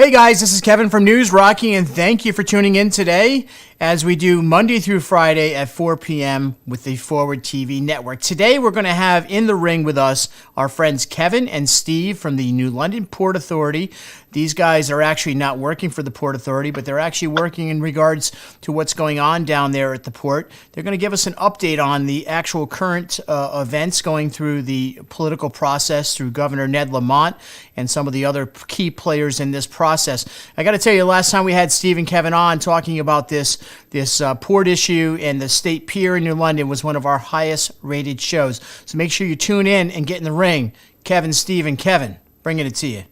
Hey guys, this is Kevin from News Rocky, and thank you for tuning in today as we do Monday through Friday at 4 p.m. with the Forward TV network. Today we're going to have in the ring with us our friends Kevin and Steve from the New London Port Authority. These guys are actually not working for the Port Authority, but they're actually working in regards to what's going on down there at the port. They're going to give us an update on the actual current events going through the political process through Governor Ned Lamont and some of the other key players in this process. I got to tell you, last time we had Steve and Kevin on talking about this port issue, and the state pier in New London was one of our highest rated shows. So make sure you tune in and get in the ring. Kevin, Steve, and Kevin, bringing it to you.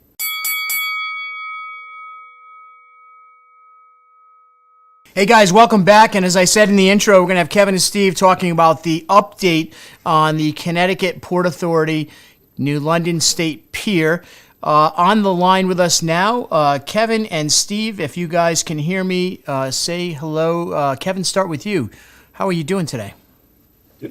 Hey guys, welcome back. And as I said in the intro, we're going to have Kevin and Steve talking about the update on the Connecticut Port Authority New London State Pier. On the line with us now, Kevin and Steve, if you guys can hear me, say hello. Kevin, start with you. How are you doing today?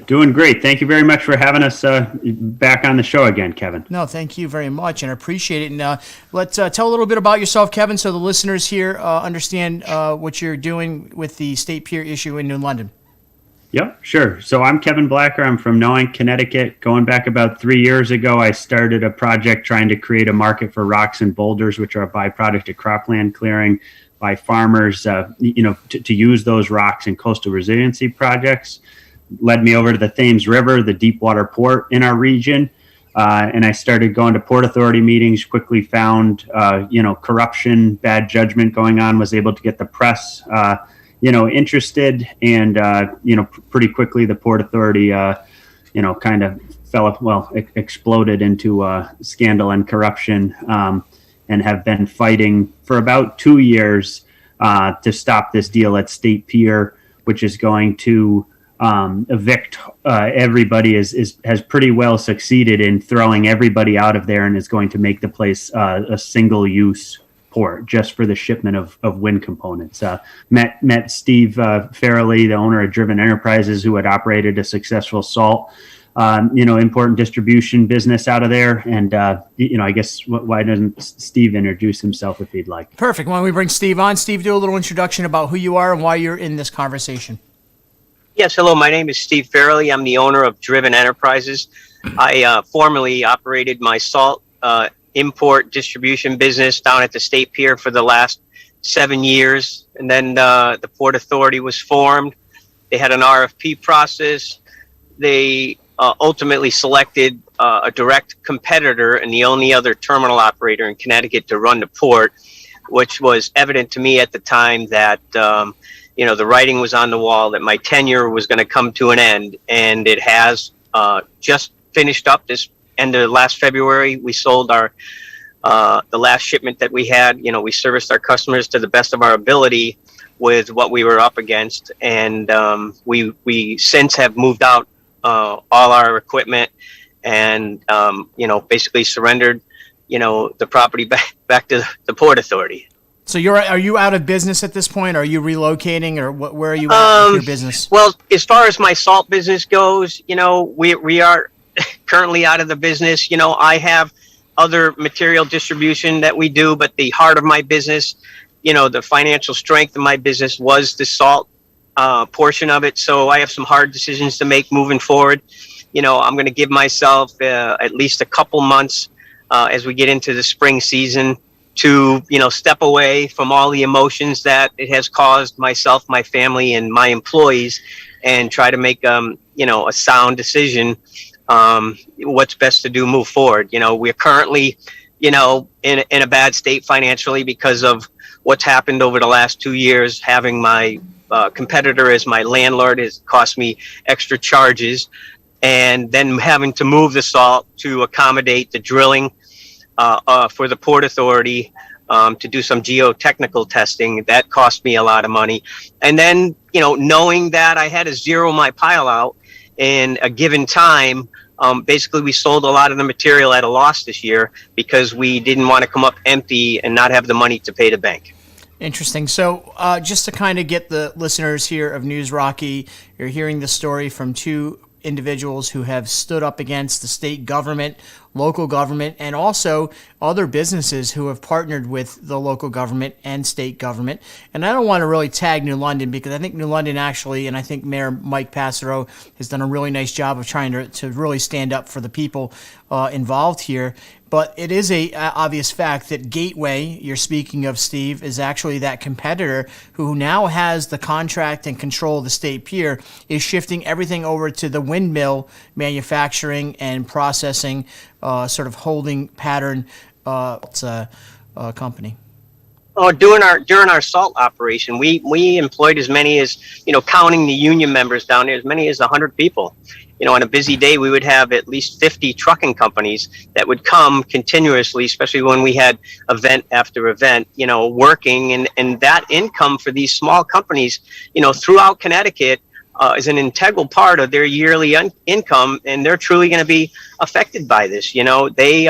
Doing great. Thank you very much for having us back on the show again, Kevin. No, thank you very much, and I appreciate it. And let's tell a little bit about yourself, Kevin, so the listeners here understand what you're doing with the State Pier issue in New London. Yep, sure. So I'm Kevin Blacker. I'm from Noank, Connecticut. Going back about 3 years ago, I started a project trying to create a market for rocks and boulders, which are a byproduct of cropland clearing by farmers, to use those rocks in coastal resiliency projects. Led me over to the Thames River, the deep water port in our region. And I started going to Port Authority meetings, quickly found, corruption, bad judgment going on, was able to get the press interested, and pretty quickly the Port Authority kind of exploded into scandal and corruption, and have been fighting for about 2 years to stop this deal at State Pier, which is going to evict everybody. Has pretty well succeeded in throwing everybody out of there, and is going to make the place a single use port just for the shipment of wind components. Met Steve Farrelly, the owner of Driven Enterprises, who had operated a successful salt, import and distribution business out of there. And, I guess why doesn't Steve introduce himself if he'd like? Perfect. Why don't we bring Steve on? Steve, do a little introduction about who you are and why you're in this conversation. Yes, hello. My name is Steve Farrelly. I'm the owner of Driven Enterprises. I formerly operated my salt import distribution business down at the State Pier for the last 7 years. And then the Port Authority was formed. They had an RFP process. They ultimately selected a direct competitor and the only other terminal operator in Connecticut to run the port, which was evident to me at the time that the writing was on the wall, that my tenure was going to come to an end. And it has just finished up this end of last February. We sold our the last shipment that we had. We serviced our customers to the best of our ability with what we were up against. And we since have moved out all our equipment and, basically surrendered, the property back to the Port Authority. So are you out of business at this point? Are you relocating, or where are you at with your business? Well, as far as my salt business goes, we are currently out of the business. I have other material distribution that we do, but the heart of my business, the financial strength of my business was the salt portion of it. So I have some hard decisions to make moving forward. I'm going to give myself at least a couple months as we get into the spring season to, step away from all the emotions that it has caused myself, my family, and my employees, and try to make, a sound decision. What's best to do, move forward. We're currently, in a bad state financially because of what's happened over the last 2 years. Having my competitor as my landlord has cost me extra charges, and then having to move the salt to accommodate the drilling for the Port Authority to do some geotechnical testing. That cost me a lot of money. And then, knowing that I had to zero my pile out in a given time, basically we sold a lot of the material at a loss this year because we didn't want to come up empty and not have the money to pay the bank. Interesting. So just to kind of get the listeners here of News Rocky, you're hearing the story from two individuals who have stood up against the state government local government and also other businesses who have partnered with the local government and state government. And I don't want to really tag New London because I think New London actually, and I think Mayor Mike Passero has done a really nice job of trying to really stand up for the people involved here. But it is a obvious fact that Gateway, you're speaking of, Steve, is actually that competitor who now has the contract and control of the state pier, is shifting everything over to the windmill manufacturing and processing sort of holding pattern company. Oh, during our salt operation, we employed as many as, counting the union members down there, as many as 100 people. On a busy day, we would have at least 50 trucking companies that would come continuously, especially when we had event after event, working. And that income for these small companies, throughout Connecticut is an integral part of their yearly income. And they're truly going to be affected by this. They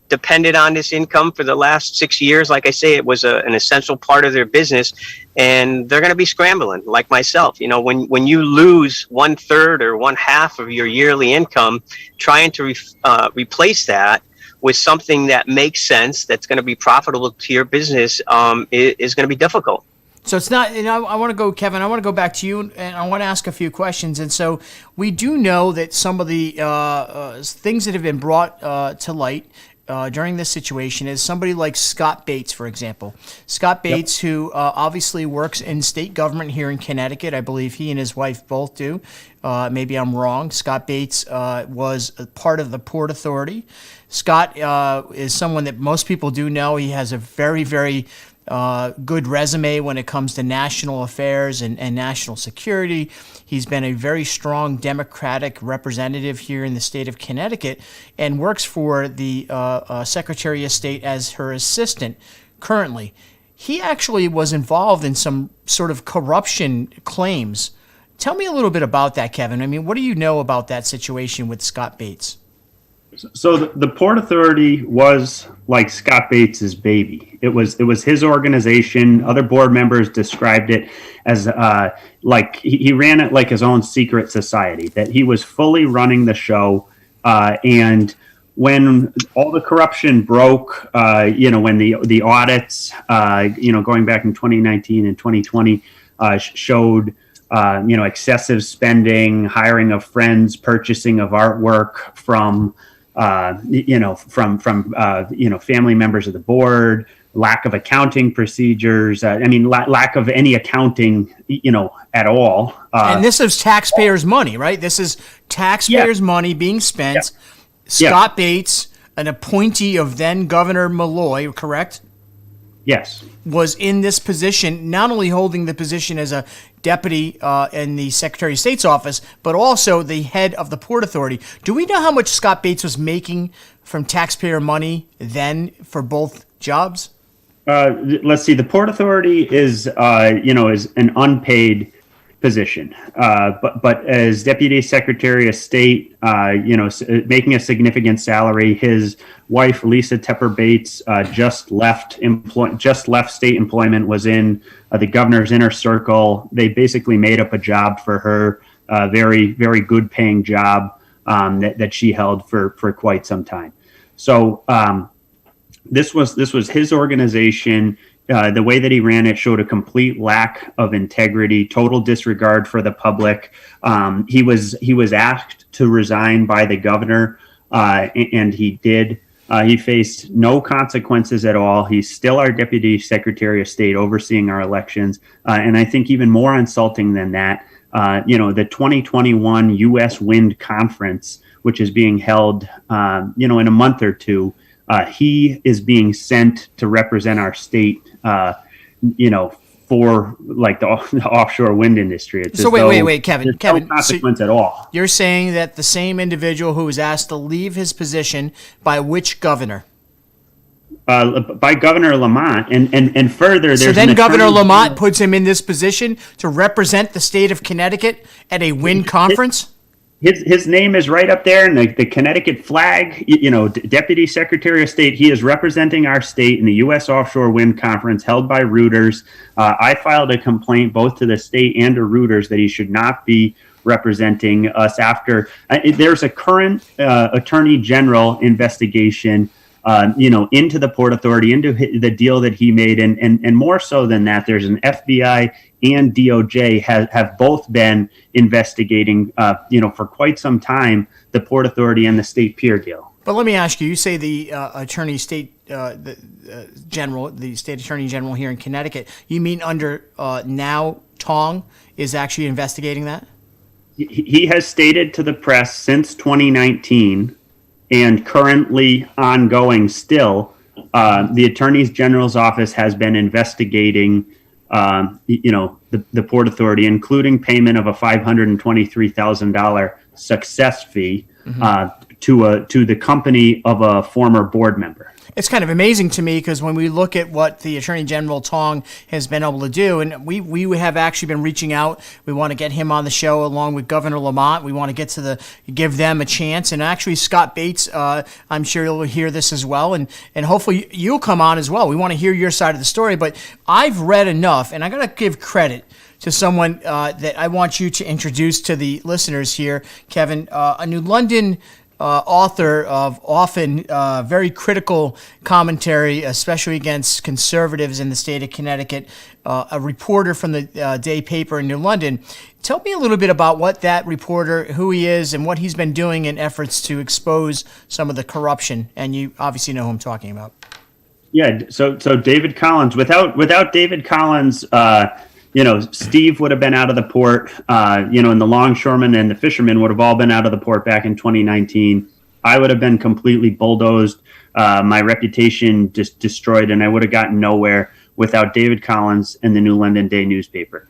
depended on this income for the last 6 years. Like I say, it was an essential part of their business, and they're going to be scrambling like myself. When you lose 1/3 or 1/2 of your yearly income, trying to replace that with something that makes sense, that's going to be profitable to your business, is going to be difficult. So it's not, I want to go, Kevin, I want to go back to you and I want to ask a few questions. And so we do know that some of the things that have been brought to light during this situation is somebody like Scott Bates, for example. Scott Bates, yep, who obviously works in state government here in Connecticut. I believe he and his wife both do. Maybe I'm wrong. Scott Bates was a part of the Port Authority. Scott is someone that most people do know. He has a very, very good resume when it comes to national affairs and national security. He's been a very strong Democratic representative here in the state of Connecticut and works for the Secretary of State as her assistant currently. He actually was involved in some sort of corruption claims. Tell me a little bit about that, Kevin. I mean, what do you know about that situation with Scott Bates? So the Port Authority was like Scott Bates's baby. It was his organization. Other board members described it as like he ran it like his own secret society, that he was fully running the show. And when all the corruption broke, when the audits, going back in 2019 and 2020 showed excessive spending, hiring of friends, purchasing of artwork from family members of the board, lack of accounting procedures. Lack of any accounting, at all. And this is taxpayers' money, right? This is taxpayers' money being spent. Yeah. Scott Bates, an appointee of then Governor Malloy, correct? Yes. Was in this position, not only holding the position as a deputy in the Secretary of State's office, but also the head of the Port Authority. Do we know how much Scott Bates was making from taxpayer money then for both jobs? Let's see. The Port Authority is an unpaid position, but as Deputy Secretary of State, making a significant salary. His wife, Lisa Tepper Bates, just left state employment, was in the governor's inner circle. They basically made up a job for her, very, very good paying job that she held for quite some time. So this was his organization. The way that he ran it showed a complete lack of integrity, total disregard for the public. He was asked to resign by the governor, and he did. He faced no consequences at all. He's still our Deputy Secretary of State overseeing our elections. And I think even more insulting than that, the 2021 U.S. Wind Conference, which is being held, in a month or two, he is being sent to represent our state, for like the offshore wind industry. So wait, Kevin. No consequence at all. You're saying that the same individual who was asked to leave his position by which governor? By Governor Lamont, and further, there's so then Governor Lamont puts him in this position to represent the state of Connecticut at a wind conference? His name is right up there in the Connecticut flag, Deputy Secretary of State. He is representing our state in the U.S. Offshore Wind Conference held by Reuters. I filed a complaint both to the state and to Reuters that he should not be representing us after. There's a current Attorney General investigation, into the Port Authority, into the deal that he made. And more so than that, there's an FBI and DOJ have both been investigating, for quite some time, the Port Authority and the State Pier deal. But let me ask you, you say the State Attorney General here in Connecticut, you mean under now Tong is actually investigating that? He has stated to the press since 2019 and currently ongoing still, the Attorney General's office has been investigating, the Port Authority, including payment of a $523,000 success fee to the company of a former board member. It's kind of amazing to me because when we look at what the Attorney General Tong has been able to do, and we have actually been reaching out. We want to get him on the show along with Governor Lamont. We want to get to give them a chance. And actually, Scott Bates, I'm sure you'll hear this as well, and hopefully you'll come on as well. We want to hear your side of the story. But I've read enough, and I got to give credit to someone that I want you to introduce to the listeners here, Kevin, a New London author of often very critical commentary, especially against conservatives in the state of Connecticut, a reporter from the day paper in New London. Tell me a little bit about what that reporter, who he is, and what he's been doing in efforts to expose some of the corruption. And you obviously know who I'm talking about. Yeah, so David Collins. Without David Collins, Steve would have been out of the port, and the longshoremen and the fishermen would have all been out of the port back in 2019. I would have been completely bulldozed, my reputation just destroyed, and I would have gotten nowhere without David Collins and the New London Day newspaper.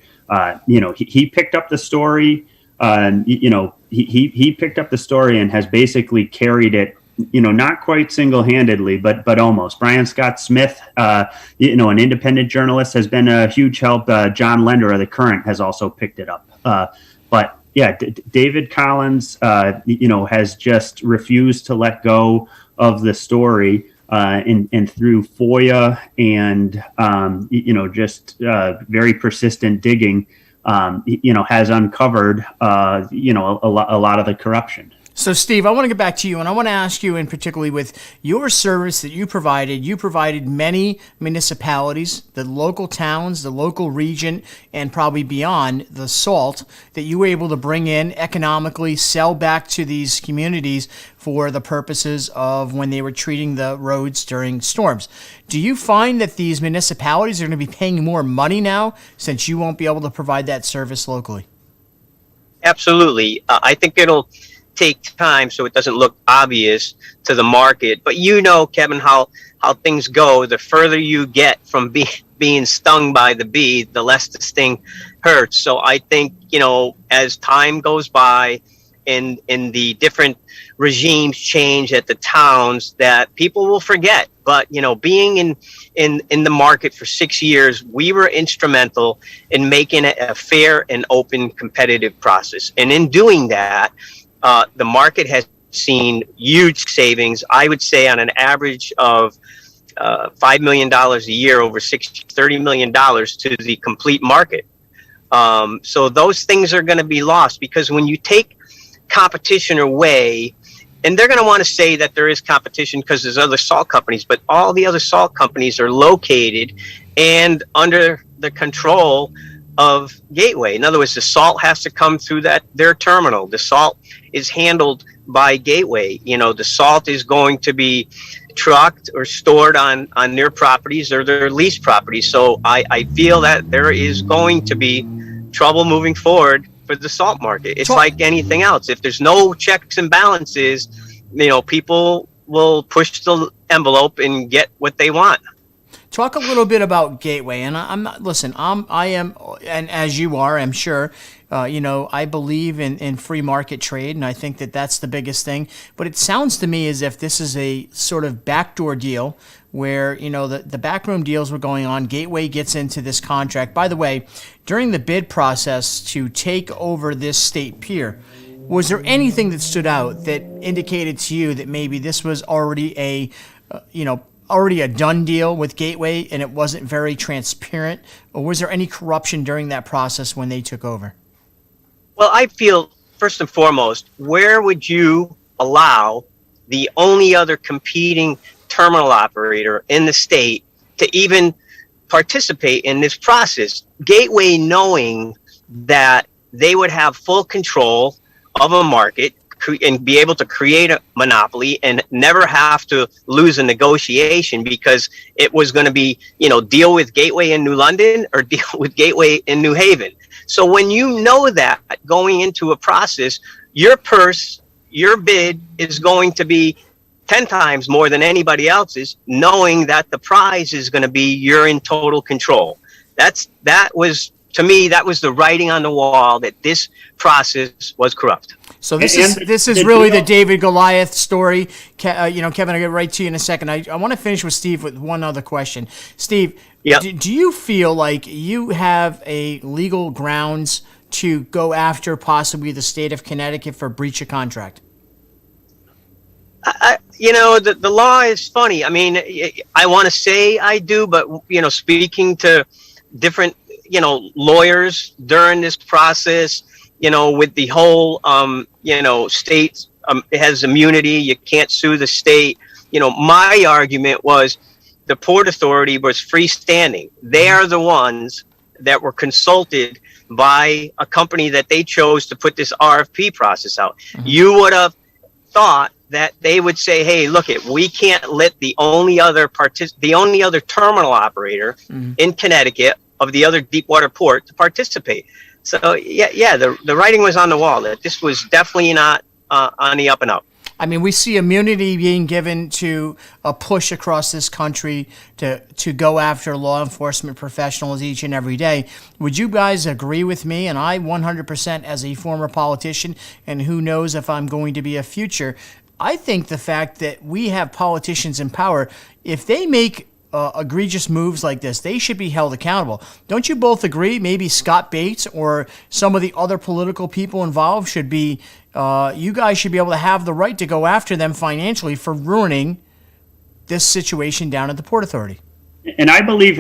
He picked up the story, he picked up the story and has basically carried it, not quite single-handedly, but almost. Brian Scott Smith, an independent journalist, has been a huge help. John Lender of the Current has also picked it up. But yeah, David Collins, has just refused to let go of the story, and through FOIA and very persistent digging, has uncovered a lot of the corruption. So, Steve, I want to get back to you, and I want to ask you, in particularly with your service that you provided many municipalities, the local towns, the local region, and probably beyond, the salt that you were able to bring in economically, sell back to these communities for the purposes of when they were treating the roads during storms. Do you find that these municipalities are going to be paying more money now since you won't be able to provide that service locally? Absolutely. I think it'll take time so it doesn't look obvious to the market. But Kevin, how things go. The further you get from being stung by the bee, the less the sting hurts. So I think, as time goes by and the different regimes change at the towns, that people will forget. But, being in the market for 6 years, we were instrumental in making it a fair and open competitive process. And in doing that, the market has seen huge savings. I would say on an average of $5 million a year, over $30 million to the complete market. So those things are going to be lost because when you take competition away, and they're going to want to say that there is competition because there's other salt companies, but all the other salt companies are located and under the control of Gateway. In other words, the salt has to come through their terminal. The salt is handled by Gateway. The salt is going to be trucked or stored on their properties or their leased properties. So I feel that there is going to be trouble moving forward for the salt market. It's like anything else. If there's no checks and balances, people will push the envelope and get what they want. Talk a little bit about Gateway, and I am, and as you are, I'm sure, I believe in free market trade, and I think that that's the biggest thing. But it sounds to me as if this is a sort of backdoor deal where, the backroom deals were going on. Gateway gets into this contract. By the way, during the bid process to take over this state pier, was there anything that stood out that indicated to you that maybe this was already a done deal with Gateway and it wasn't very transparent? Or was there any corruption during that process when they took over? Well, I feel first and foremost, where would you allow the only other competing terminal operator in the state to even participate in this process? Gateway, knowing that they would have full control of a market and be able to create a monopoly and never have to lose a negotiation because it was going to be, deal with Gateway in New London or deal with Gateway in New Haven. So when you know that going into a process, your purse, your bid is going to be 10 times more than anybody else's, knowing that the prize is going to be you're in total control. To me, that was the writing on the wall that this process was corrupt. So this is really the David Goliath story. Kevin, I'll get right to you in a second. I want to finish with Steve with one other question. Steve, yep. do you feel like you have a legal grounds to go after possibly the state of Connecticut for breach of contract? The law is funny. I mean, I want to say I do, but, speaking to different, lawyers during this process, with the whole, state has immunity. You can't sue the state. My argument was the Port Authority was freestanding. They are the ones that were consulted by a company that they chose to put this RFP process out. Mm-hmm. You would have thought that they would say, "Hey, look, we can't let the only other terminal operator mm-hmm. in Connecticut of the other deep water port to participate." So the writing was on the wall that this was definitely not on the up and up. I mean, we see immunity being given to a push across this country to go after law enforcement professionals each and every day. Would you guys agree with me? And I 100% as a former politician, and who knows if I'm going to be a future, I think the fact that we have politicians in power, if they make egregious moves like this, they should be held accountable. Don't you both agree? Maybe Scott Bates or some of the other political people involved should be, you guys should be able to have the right to go after them financially for ruining this situation down at the Port Authority. And I believe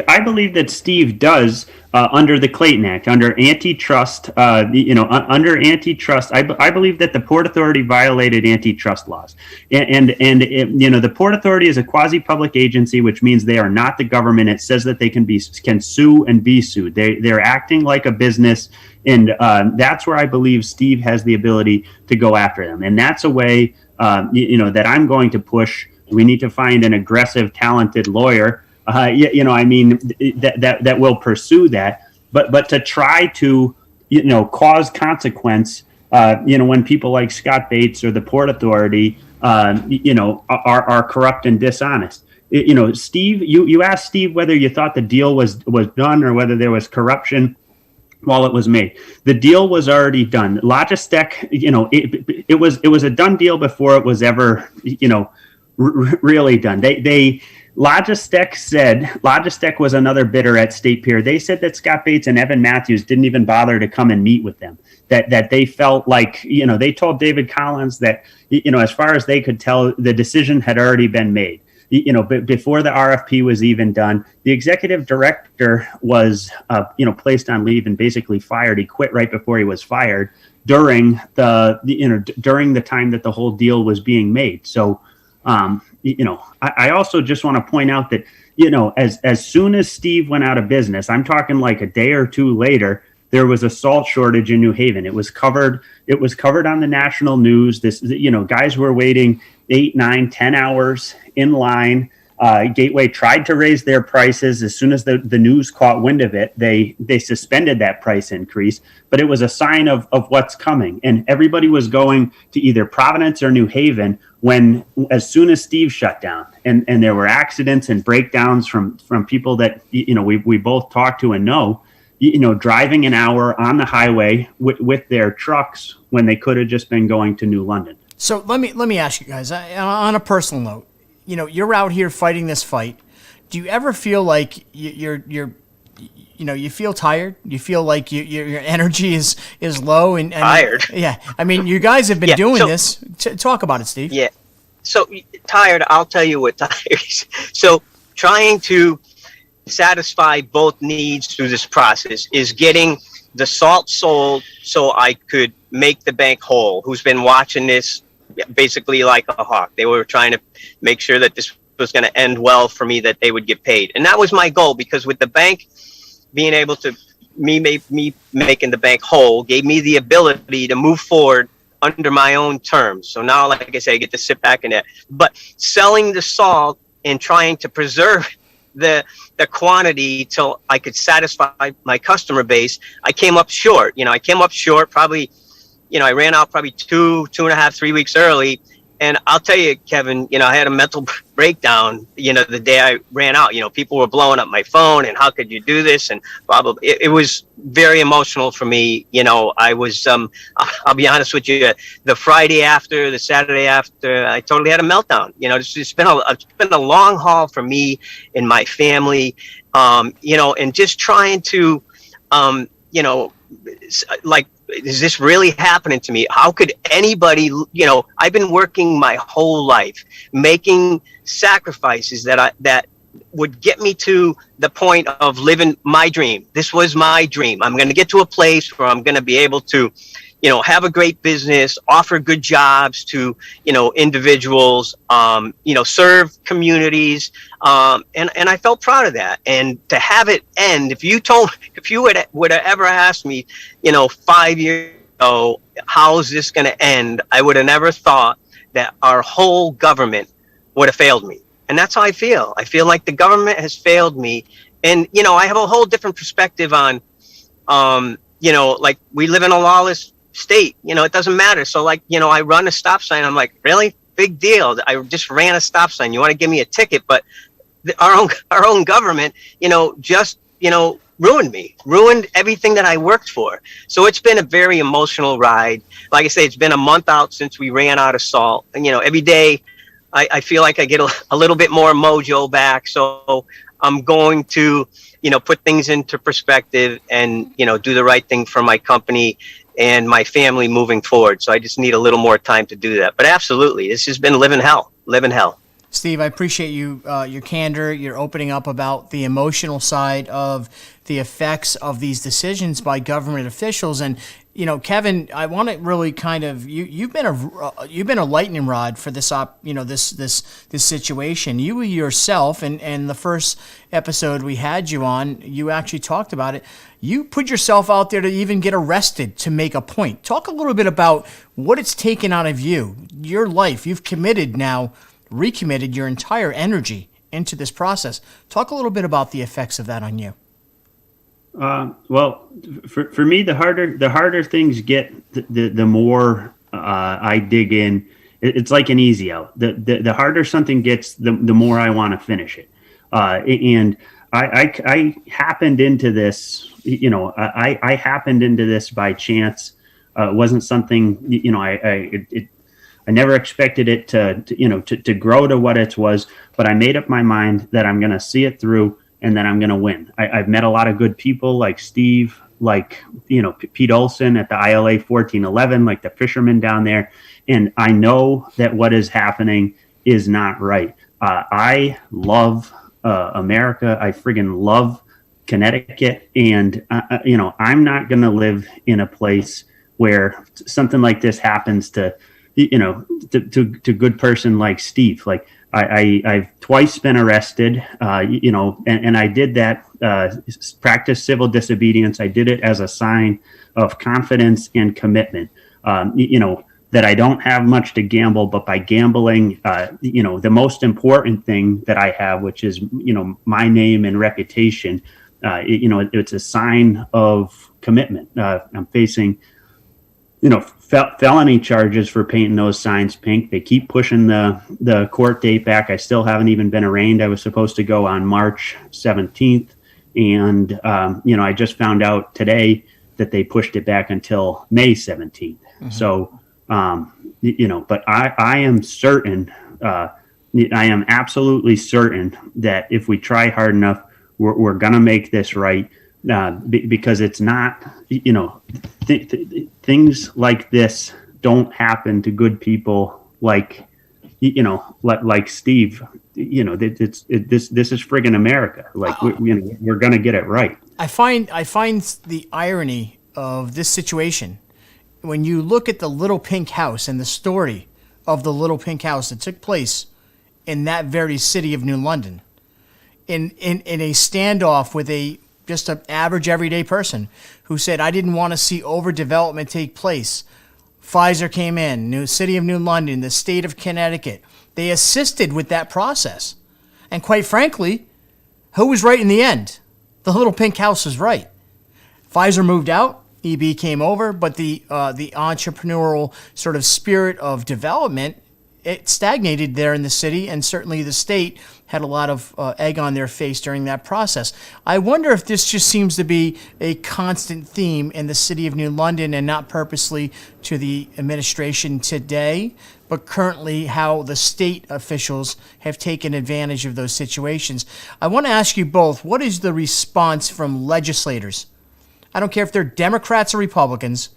that Steve does under the Clayton Act, under antitrust. Under antitrust, I believe that the Port Authority violated antitrust laws. And the Port Authority is a quasi-public agency, which means they are not the government. It says that they can sue and be sued. They're acting like a business, and that's where I believe Steve has the ability to go after them. And that's a way, that I'm going to push. We need to find an aggressive, talented lawyer. That will pursue that, but to try to, cause consequence, when people like Scott Bates or the Port Authority, are corrupt and dishonest. Steve, you asked Steve whether you thought the deal was done or whether there was corruption while it was made. The deal was already done. Logistec, it was a done deal before it was ever, really done. Logistec was another bidder at State Pier. They said that Scott Bates and Evan Matthews didn't even bother to come and meet with them. That they felt like, they told David Collins that, as far as they could tell, the decision had already been made. Before the RFP was even done, the executive director was, placed on leave and basically fired. He quit right before he was fired during the time that the whole deal was being made. So, I also just want to point out that, as soon as Steve went out of business, I'm talking like a day or two later, there was a salt shortage in New Haven. It was covered on the national news. Guys were waiting 8, 9, 10 hours in line. Gateway tried to raise their prices. As soon as the news caught wind of it, they suspended that price increase, but it was a sign of what's coming. And everybody was going to either Providence or New Haven as soon as Steve shut down. And there were accidents and breakdowns from people that, we both talked to and know, driving an hour on the highway with their trucks when they could have just been going to New London. So let me ask you guys, on a personal note, you're out here fighting this fight. Do you ever feel like you feel tired? You feel like your energy is low and tired? Yeah. I mean, you guys have been doing this. Talk about it, Steve. Yeah. So tired, I'll tell you what tired is. So trying to satisfy both needs through this process is getting the salt sold so I could make the bank whole, who's been watching this basically like a hawk. They were trying to make sure that this was going to end well for me, that they would get paid. And that was my goal, because with the bank being able to, me making the bank whole gave me the ability to move forward under my own terms. So now, like I say, I get to sit back in it. But selling the salt and trying to preserve the quantity till I could satisfy my customer base, I came up short. I came up short probably, I ran out probably 2.5, 3 weeks early. And I'll tell you, Kevin, I had a mental breakdown, the day I ran out. People were blowing up my phone and how could you do this? And probably it was very emotional for me. I was, I'll be honest with you, the Friday after, the Saturday after, I totally had a meltdown. It's been a long haul for me and my family, and just trying to, like, is this really happening to me? How could anybody, I've been working my whole life, making sacrifices that would get me to the point of living my dream. This was my dream. I'm going to get to a place where I'm going to be able to, have a great business, offer good jobs to, individuals, serve communities. And I felt proud of that. And to have it end, if you would have ever asked me, 5 years ago, how is this going to end? I would have never thought that our whole government would have failed me. And that's how I feel. I feel like the government has failed me. And, I have a whole different perspective on, like, we live in a lawless state, it doesn't matter. So, like, I run a stop sign. I'm like, really? Big deal. I just ran a stop sign. You want to give me a ticket? But our own government, just, ruined everything that I worked for. So it's been a very emotional ride. Like I say, it's been a month out since we ran out of salt. And, every day I feel like I get a little bit more mojo back. So I'm going to, put things into perspective and, do the right thing for my company and my family moving forward. So I just need a little more time to do that. But absolutely, this has been living hell. Steve, I appreciate you, your candor, your opening up about the emotional side of the effects of these decisions by government officials. And, Kevin, I want to really kind of, you've been a lightning rod for this this situation. You yourself, and the first episode we had you on, you actually talked about it. You put yourself out there to even get arrested to make a point. Talk a little bit about what it's taken out of you, your life. You've recommitted your entire energy into this process. Talk a little bit about the effects of that on you. Well, for me, the harder things get, the more I dig in. It's like an easy out. The harder something gets, the more I want to finish it. And I happened into this. I happened into this by chance. It wasn't something. I never expected it to grow to what it was, but I made up my mind that I'm going to see it through and then I'm going to win. I've met a lot of good people like Steve, like, Pete Olson at the ILA 1411, like the fishermen down there. And I know that what is happening is not right. I love America. I friggin' love Connecticut. And, I'm not going to live in a place where something like this happens to good person like Steve. Like I've twice been arrested, and I did that, practice civil disobedience. I did it as a sign of confidence and commitment, that I don't have much to gamble, but by gambling, the most important thing that I have, which is, my name and reputation, it's a sign of commitment. I'm facing, felony charges for painting those signs pink. They keep pushing the court date back. I still haven't even been arraigned. I was supposed to go on March 17th. And, I just found out today that they pushed it back until May 17th. Mm-hmm. So, but I am certain, I am absolutely certain that if we try hard enough, we're going to make this right. Because it's not, things like this don't happen to good people like Steve. This is friggin' America. Like we're gonna get it right. I find the irony of this situation, when you look at the little pink house and the story of the little pink house that took place in that very city of New London, in a standoff with just an average everyday person who said, I didn't want to see overdevelopment take place. Pfizer came in, New City of New London, the state of Connecticut. They assisted with that process. And quite frankly, who was right in the end? The little pink house was right. Pfizer moved out, EB came over, but the entrepreneurial sort of spirit of development, it stagnated there in the city, and certainly the state had a lot of egg on their face during that process. I wonder if this just seems to be a constant theme in the city of New London, and not purposely to the administration today, but currently how the state officials have taken advantage of those situations. I want to ask you both, what is the response from legislators? I don't care if they're Democrats or Republicans.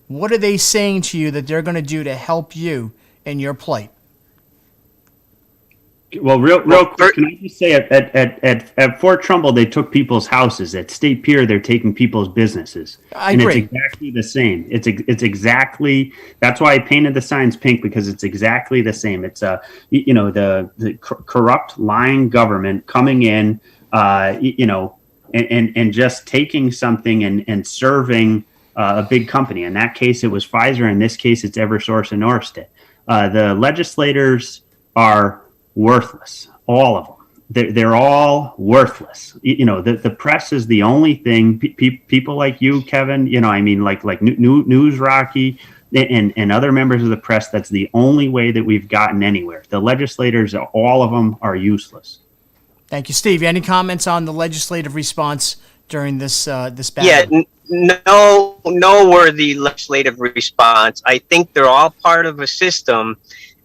What are they saying to you that they're going to do to help you in your plight? Well, real quick, can I just say at Fort Trumbull, they took people's houses. At State Pier, they're taking people's businesses. I agree. It's exactly the same. It's exactly, that's why I painted the signs pink, because it's exactly the same. It's the corrupt, lying government coming in, and just taking something and serving a big company. In that case, it was Pfizer. In this case, it's Eversource and Orsted. The legislators are worthless, all of them. They're all worthless. The press is the only thing. People like you, Kevin, like News Rocky and other members of the press, that's the only way that we've gotten anywhere. The legislators, all of them, are useless. Thank you, Steve. Any comments on the legislative response during this battle? Yeah, no worthy legislative response. I think they're all part of a system,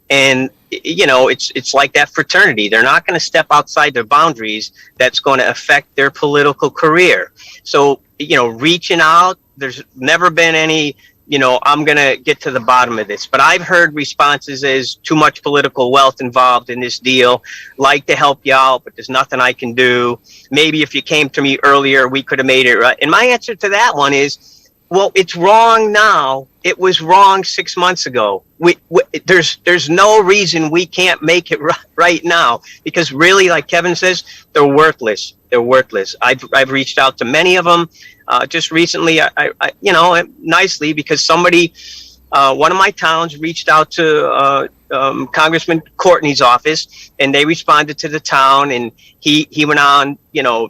and it's like that fraternity. They're not going to step outside their boundaries. That's going to affect their political career. So reaching out, there's never been any, I'm going to get to the bottom of this. But I've heard responses as too much political wealth involved in this deal, like to help you out, but there's nothing I can do. Maybe if you came to me earlier, we could have made it right. And my answer to that one is, well, it's wrong now. It was wrong 6 months ago. There's no reason we can't make it right now, because really, like Kevin says, they're worthless. They're worthless. I've reached out to many of them just recently. I nicely, because somebody, one of my towns reached out to Congressman Courtney's office, and they responded to the town, and he went on,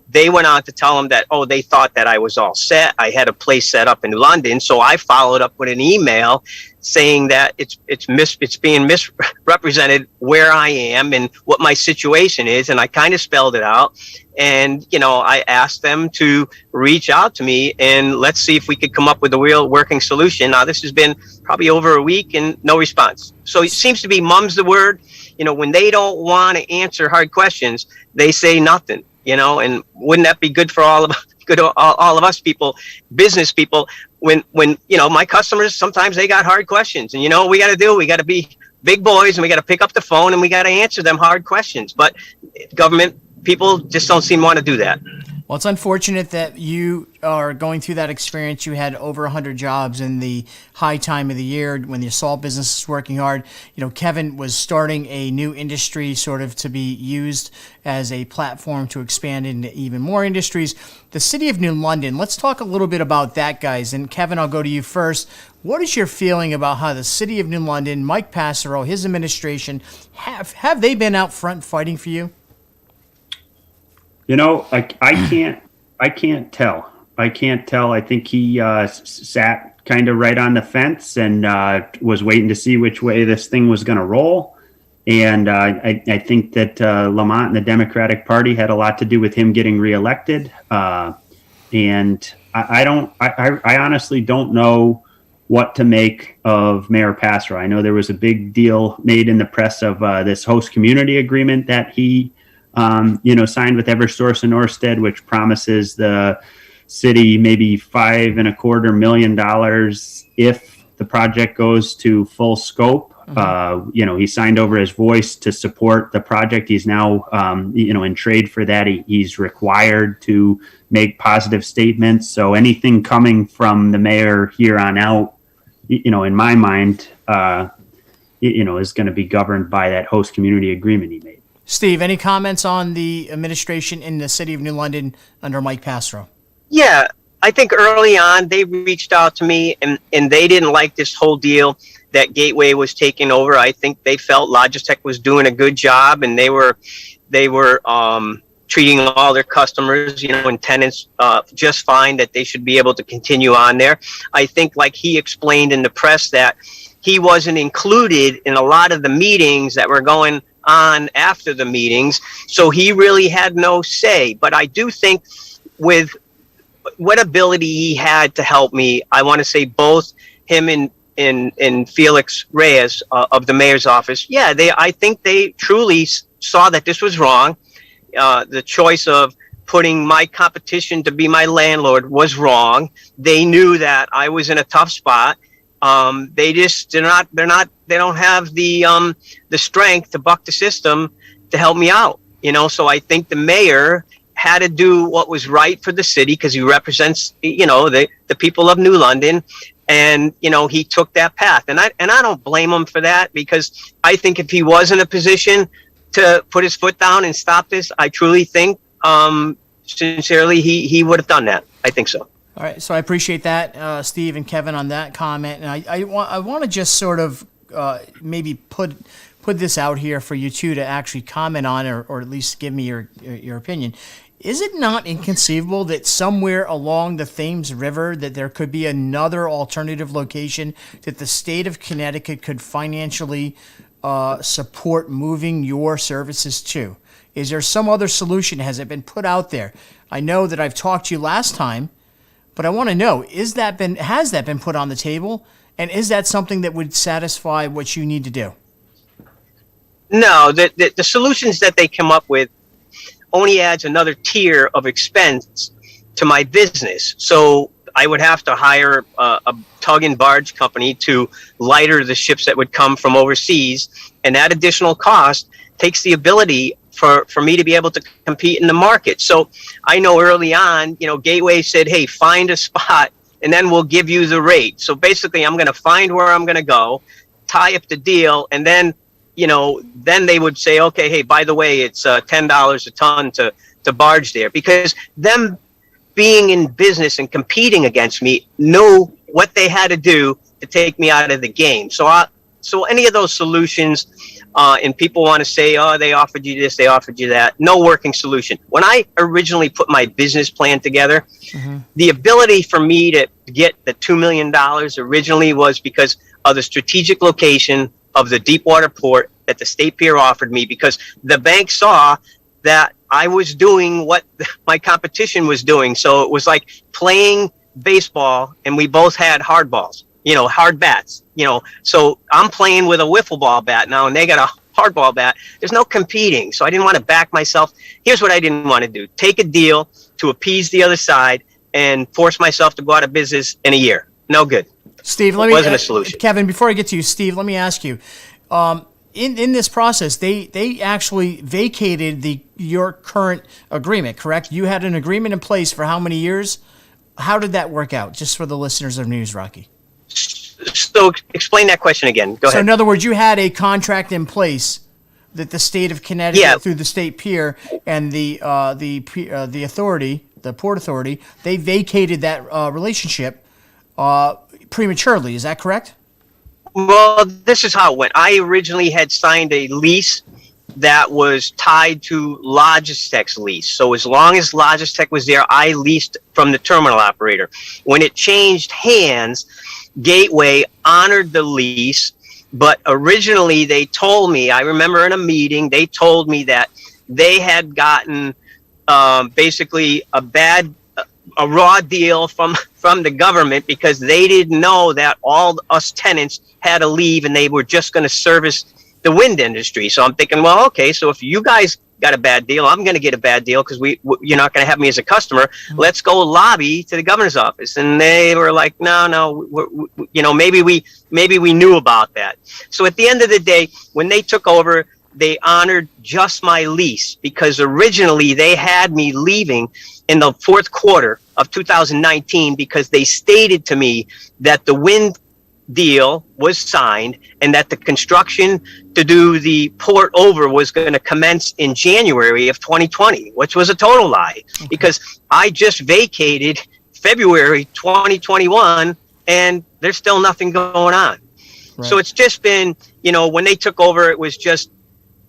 they went on to tell him that, they thought that I was all set. I had a place set up in London. So I followed up with an email saying that it's being misrepresented where I am and what my situation is. And I kind of spelled it out. And, I asked them to reach out to me and let's see if we could come up with a real working solution. Now, this has been probably over a week and no response. So it seems to be mum's the word. When they don't want to answer hard questions, they say nothing, and wouldn't that be good for all of us people, business people, when my customers, sometimes they got hard questions, and what we got to do, we got to be big boys and we got to pick up the phone and we got to answer them hard questions. But government people just don't seem to want to do that. Well, it's unfortunate that you are going through that experience. You had over 100 jobs in the high time of the year when the salt business is working hard. Kevin was starting a new industry sort of to be used as a platform to expand into even more industries. The city of New London, let's talk a little bit about that, guys. And Kevin, I'll go to you first. What is your feeling about how the city of New London, Mike Passero, his administration, have they been out front fighting for you? I can't tell. I think he sat kind of right on the fence and was waiting to see which way this thing was going to roll. And I think that Lamont and the Democratic Party had a lot to do with him getting reelected. And I honestly don't know what to make of Mayor Passero. I know there was a big deal made in the press of this host community agreement that he signed with Eversource and Orsted, which promises the city maybe $5.25 million if the project goes to full scope. He signed over his voice to support the project. He's now, in trade for that, he's required to make positive statements. So anything coming from the mayor here on out, in my mind, is going to be governed by that host community agreement he made. Steve, any comments on the administration in the city of New London under Mike Pastro? Yeah, I think early on they reached out to me and they didn't like this whole deal that Gateway was taking over. I think they felt Logitech was doing a good job, and they were treating all their customers, and tenants just fine, that they should be able to continue on there. I think, like he explained in the press, that he wasn't included in a lot of the meetings that were going on after the meetings, so he really had no say. But I do think with what ability he had to help me, I want to say both him and Felix Reyes of the mayor's office, I think they truly saw that this was wrong. The choice of putting my competition to be my landlord was wrong. They knew that I was in a tough spot. They don't have the strength to buck the system to help me out. So I think the mayor had to do what was right for the city, because he represents, the people of New London. And, he took that path, and I don't blame him for that, because I think if he was in a position to put his foot down and stop this, I truly think, sincerely, he would have done that. I think so. All right, so I appreciate that, Steve and Kevin, on that comment. And I want to just sort of maybe put this out here for you two to actually comment on, or at least give me your opinion. Is it not inconceivable that somewhere along the Thames River that there could be another alternative location that the state of Connecticut could financially support moving your services to? Is there some other solution? Has it been put out there? I know that I've talked to you last time, but I want to know, has that been put on the table? And is that something that would satisfy what you need to do? No, the solutions that they come up with only adds another tier of expense to my business. So I would have to hire a tug and barge company to lighter the ships that would come from overseas. And that additional cost takes the ability for me to be able to compete in the market. So I know early on, Gateway said, hey, find a spot and then we'll give you the rate. So basically I'm going to find where I'm going to go, tie up the deal, and then then they would say, okay, hey, by the way, it's $10 a ton to barge there, because them being in business and competing against me know what they had to do to take me out of the game. So any of those solutions, and people want to say, oh, they offered you this, they offered you that. No working solution. When I originally put my business plan together, the ability for me to get the $2 million originally was because of the strategic location of the Deepwater port that the State Pier offered me, because the bank saw that I was doing what my competition was doing. So it was like playing baseball, and we both had hard balls, hard bats, so I'm playing with a wiffle ball bat now, and they got a hard ball bat. There's no competing. So I didn't want to back myself. Here's what I didn't want to do: take a deal to appease the other side and force myself to go out of business in a year. No good. Steve, wasn't a solution. Kevin, before I get to you, Steve, let me ask you, in this process, they actually vacated your current agreement, correct? You had an agreement in place for how many years? How did that work out, just for the listeners of News Rocky? So explain that question again. Go ahead. So in other words, you had a contract in place that the state of Connecticut, through the state pier and the authority, the Port Authority, they vacated that relationship prematurely. Is that correct? Well, this is how it went. I originally had signed a lease that was tied to Logitech's lease. So as long as Logitech was there, I leased from the terminal operator. When it changed hands, Gateway honored the lease, but originally they told me, I remember in a meeting, they told me that they had gotten basically a raw deal from the government, because they didn't know that all us tenants had to leave and they were just going to service the wind industry. So I'm thinking, well, okay, so if you guys got a bad deal. I'm going to get a bad deal because you're not going to have me as a customer. Let's go lobby to the governor's office. And they were like, no, maybe we knew about that. So at the end of the day, when they took over, they honored just my lease, because originally they had me leaving in the fourth quarter of 2019 because they stated to me that the wind deal was signed and that the construction to do the port over was going to commence in January of 2020, which was a total lie, because I just vacated February 2021 and there's still nothing going on. Right. So it's just been, when they took over, it was just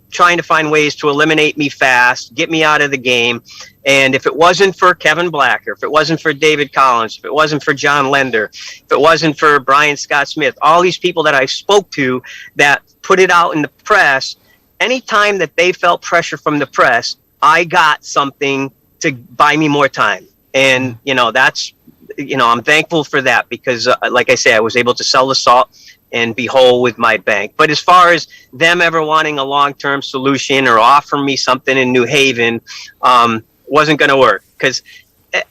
trying to find ways to eliminate me fast, get me out of the game. And if it wasn't for Kevin Blacker, if it wasn't for David Collins, if it wasn't for John Lender, if it wasn't for Brian Scott Smith, all these people that I spoke to that put it out in the press, anytime that they felt pressure from the press, I got something to buy me more time. And, that's, I'm thankful for that because, like I say, I was able to sell the salt and be whole with my bank. But as far as them ever wanting a long-term solution or offering me something in New Haven, wasn't going to work, because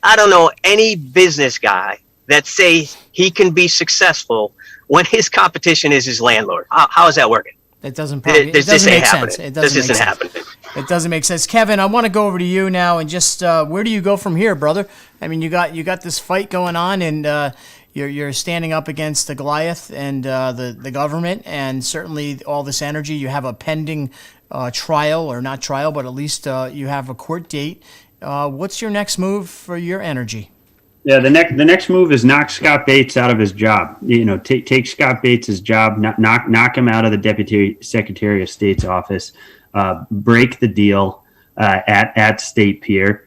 I don't know any business guy that says he can be successful when his competition is his landlord. How is that working? It doesn't make sense. This isn't happening. It doesn't make sense. Kevin, I want to go over to you now and just where do you go from here, brother? I mean, you got this fight going on, and you're standing up against the Goliath and the government, and certainly all this energy. You have a pending trial, or not trial, but at least you have a court date. What's your next move for your energy? Yeah, the next move is knock Scott Bates out of his job. Take Scott Bates' job, knock him out of the Deputy Secretary of State's office, break the deal at State Pier,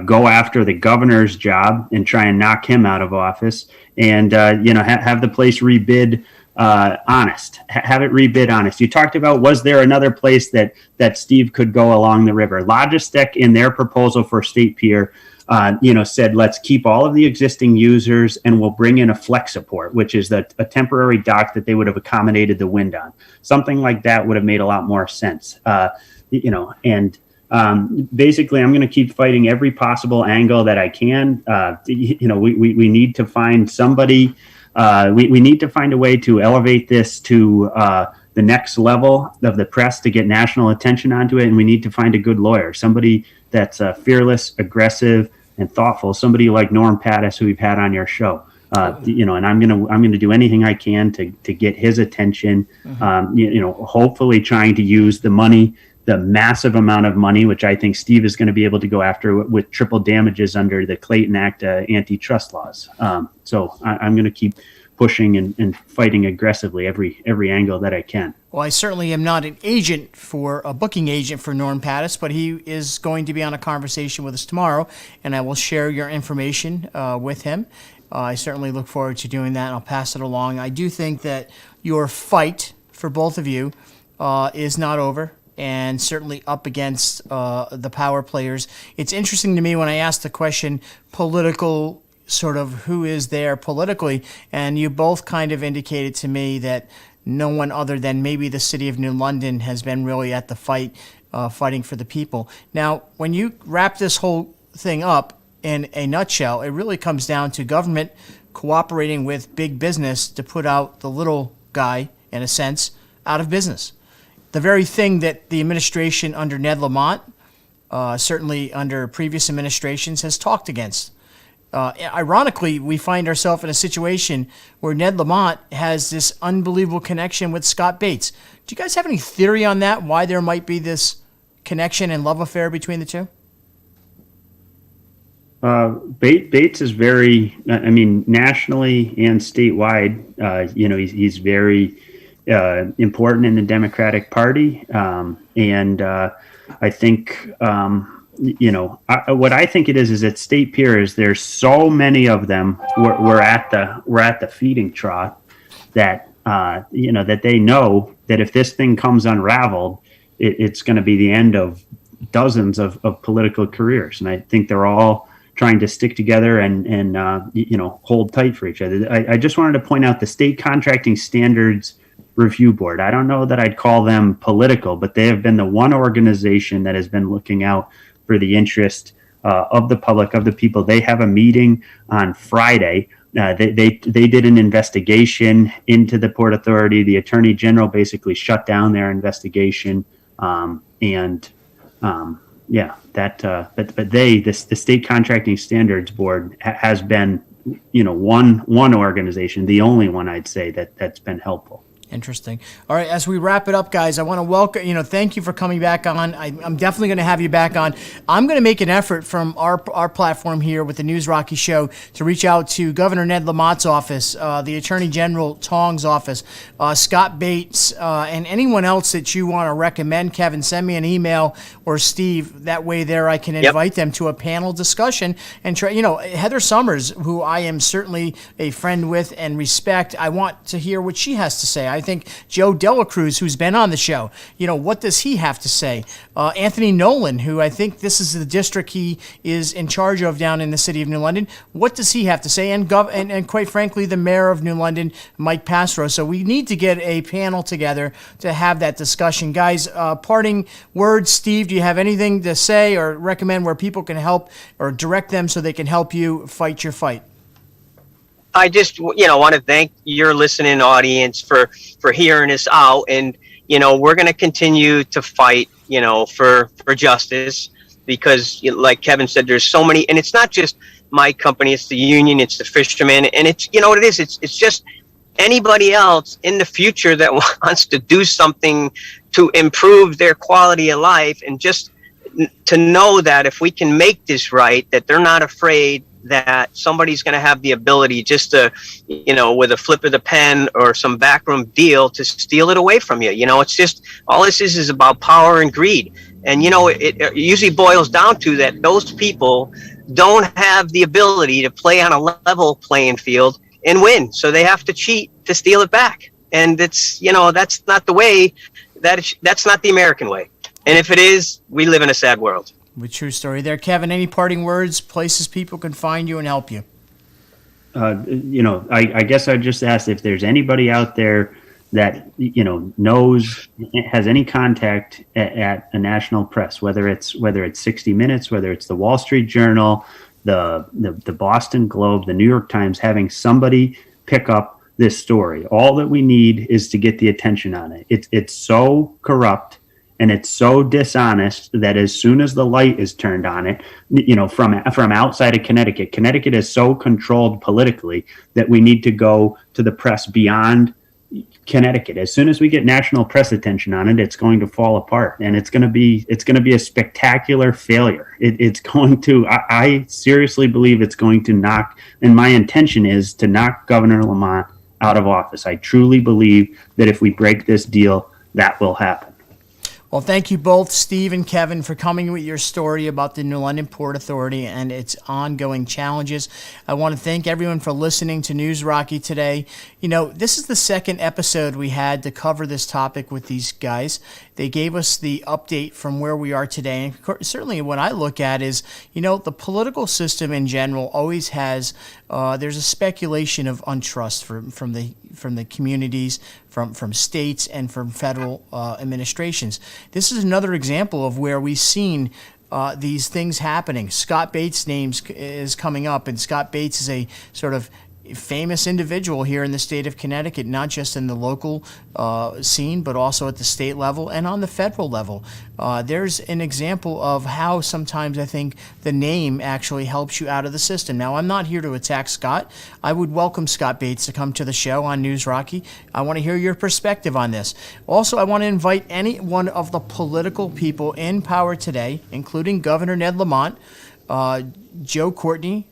go after the governor's job and try and knock him out of office, and have the place rebid honest. Have it rebid honest. You talked about, was there another place that Steve could go along the river? Logistec, in their proposal for State Pier, said, let's keep all of the existing users and we'll bring in a flex support, which is a temporary dock that they would have accommodated the wind on. Something like that would have made a lot more sense. Basically, I'm going to keep fighting every possible angle that I can. We need to find somebody. We need to find a way to elevate this to the next level of the press to get national attention onto it. And we need to find a good lawyer, somebody that's fearless, aggressive, and thoughtful. Somebody like Norm Pattis, who we've had on your show. And I'm gonna do anything I can to get his attention. Hopefully trying to use the money, the massive amount of money, which I think Steve is going to be able to go after with triple damages under the Clayton Act antitrust laws. So I'm going to keep pushing and fighting aggressively every angle that I can. Well, I certainly am not a booking agent for Norm Pattis, but he is going to be on a conversation with us tomorrow, and I will share your information with him. I certainly look forward to doing that, and I'll pass it along. I do think that your fight for both of you is not over, and certainly up against the power players. It's interesting to me when I ask the question, political, sort of who is there politically, and you both kind of indicated to me that no one other than maybe the city of New London has been really at the fight, fighting for the people. Now, when you wrap this whole thing up in a nutshell, it really comes down to government cooperating with big business to put out the little guy, in a sense, out of business. The very thing that the administration under Ned Lamont, certainly under previous administrations, has talked against. Ironically, we find ourselves in a situation where Ned Lamont has this unbelievable connection with Scott Bates. Do you guys have any theory on that, why there might be this connection and love affair between the two? Bates is very, nationally and statewide, he's very important in the Democratic Party. I think, what I think it is that State Pier is there's so many of them. We're at the feeding trough that that they know that if this thing comes unraveled, it's going to be the end of dozens of political careers. And I think they're all trying to stick together and hold tight for each other. I just wanted to point out the state contracting standards Review Board. I don't know that I'd call them political, but they have been the one organization that has been looking out for the interest of the public, of the people. They have a meeting on Friday. They did an investigation into the Port Authority. The Attorney General basically shut down their investigation, the State Contracting Standards Board has been, one organization, the only one I'd say that's been helpful. Interesting. All right, as we wrap it up, guys, I want to welcome, thank you for coming back on. I'm definitely going to have you back on. I'm going to make an effort from our platform here with the News Rocky Show to reach out to Governor Ned Lamont's office, the Attorney General Tong's office, Scott Bates, and anyone else that you want to recommend. Kevin, send me an email, or Steve. That way there I can invite them to a panel discussion and try, Heather Summers, who I am certainly a friend with and respect. I want to hear what she has to say. I think Joe Delacruz, who's been on the show, what does he have to say? Anthony Nolan, who I think this is the district he is in charge of down in the city of New London, what does he have to say? And quite frankly, the mayor of New London, Mike Pastro. So we need to get a panel together to have that discussion. Guys, parting words. Steve, do you have anything to say or recommend where people can help or direct them so they can help you fight your fight? I just, want to thank your listening audience for hearing us out. And, we're going to continue to fight, for justice, because like Kevin said, there's so many, and it's not just my company, it's the union, it's the fishermen, and it's, what it is. It's just anybody else in the future that wants to do something to improve their quality of life, and just to know that if we can make this right, that they're not afraid that somebody's going to have the ability just to, with a flip of the pen or some backroom deal to steal it away from you. It's just, all this is about power and greed. And, it usually boils down to that those people don't have the ability to play on a level playing field and win. So they have to cheat to steal it back. And it's, that's not the way, that's not the American way. And if it is, we live in a sad world. With true story there. Kevin, any parting words, places people can find you and help you? I guess I'd just ask if there's anybody out there that, knows, has any contact at a national press, whether it's 60 Minutes, whether it's the Wall Street Journal, the Boston Globe, the New York Times, having somebody pick up this story. All that we need is to get the attention on it. It's so corrupt. And it's so dishonest that as soon as the light is turned on it, from outside of Connecticut is so controlled politically that we need to go to the press beyond Connecticut. As soon as we get national press attention on it, it's going to fall apart, and it's going to be a spectacular failure. It's going to. I seriously believe it's going to knock. And my intention is to knock Governor Lamont out of office. I truly believe that if we break this deal, that will happen. Well, thank you both, Steve and Kevin, for coming with your story about the New London Port Authority and its ongoing challenges. I want to thank everyone for listening to News Rocky today. This is the second episode we had to cover this topic with these guys. They gave us the update from where we are today. And certainly what I look at is, the political system in general always has, there's a speculation of untrust from the communities, from states, and from federal administrations. This is another example of where we've seen these things happening. Scott Bates' name is coming up, and Scott Bates is a sort of famous individual here in the state of Connecticut, not just in the local scene, but also at the state level and on the federal level. There's an example of how sometimes I think the name actually helps you out of the system. Now, I'm not here to attack Scott. I would welcome Scott Bates to come to the show on News Rocky. I want to hear your perspective on this. Also, I want to invite any one of the political people in power today, including Governor Ned Lamont, Joe Courtney,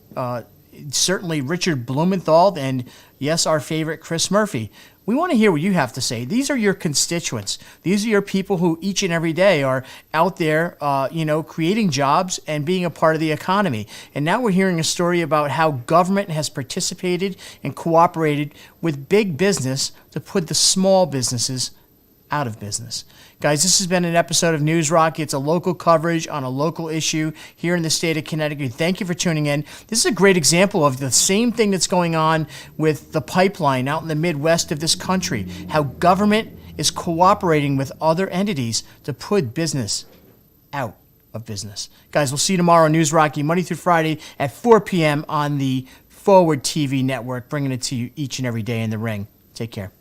certainly Richard Blumenthal, and yes, our favorite Chris Murphy. We want to hear what you have to say. These are your constituents. These are your people who each and every day are out there, creating jobs and being a part of the economy. And now we're hearing a story about how government has participated and cooperated with big business to put the small businesses out of business. Guys, this has been an episode of News Rocky. It's a local coverage on a local issue here in the state of Connecticut. Thank you for tuning in. This is a great example of the same thing that's going on with the pipeline out in the Midwest of this country, how government is cooperating with other entities to put business out of business. Guys, we'll see you tomorrow on News Rocky, Monday through Friday at 4 p.m. on the Forward TV network, bringing it to you each and every day in the ring. Take care.